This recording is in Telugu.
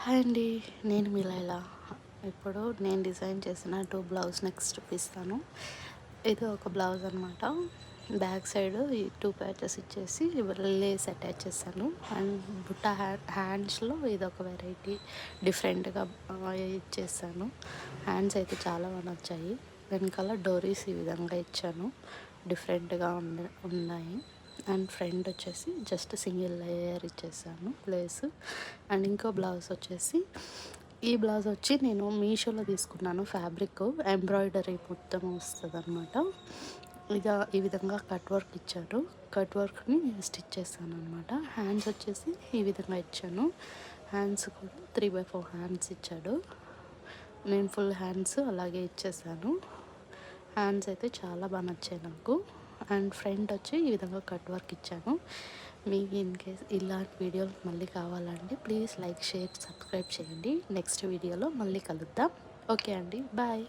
హాయ్ అండి, నేను మీ లైలా. ఇప్పుడు నేను డిజైన్ చేసిన 2 బ్లౌజ్ నెక్స్ట్ చూపిస్తాను. ఇది ఒక బ్లౌజ్ అనమాట. బ్యాక్ సైడ్ ఈ 2 ప్యాచెస్ ఇచ్చేసి లేస్ అటాచ్ చేశాను. అండ్ బుట్ట హ్యాండ్స్లో ఇదొక వెరైటీ డిఫరెంట్గా ఇచ్చేసాను. హ్యాండ్స్ అయితే చాలా బాగా నచ్చాయి. వెనకాల డోరీస్ ఈ విధంగా ఇచ్చాను, డిఫరెంట్గా ఉన్నాయి. అండ్ ఫ్రంట్ వచ్చేసి జస్ట్ సింగిల్ లేయర్ ఇచ్చేసాను లేస్. అండ్ ఇంకో బ్లౌజ్ వచ్చేసి ఈ బ్లౌజ్ వచ్చి నేను మీషోలో తీసుకున్నాను. ఫ్యాబ్రిక్ ఎంబ్రాయిడరీ మొత్తం వస్తుంది అనమాట. ఇక ఈ విధంగా కట్ వర్క్ ఇచ్చారు. కట్ వర్క్ని స్టిచ్ చేస్తాను అనమాట. హ్యాండ్స్ వచ్చేసి ఈ విధంగా ఇచ్చాను. హ్యాండ్స్ కూడా 3/4 హ్యాండ్స్ ఇచ్చాడు. నేను ఫుల్ హ్యాండ్స్ అలాగే ఇచ్చేసాను. హ్యాండ్స్ అయితే చాలా బాగా నచ్చాయి నాకు. అండ్ ఫ్రంట్ వచ్చి ఈ విధంగా కట్ వర్క్ ఇచ్చాను. మీకు ఇన్ కేస్ ఇలాంటి వీడియోలు మళ్ళీ కావాలంటే ప్లీజ్ లైక్, షేర్, సబ్స్క్రైబ్ చేయండి. నెక్స్ట్ వీడియోలో మళ్ళీ కలుద్దాం. ఓకే అండి, బాయ్.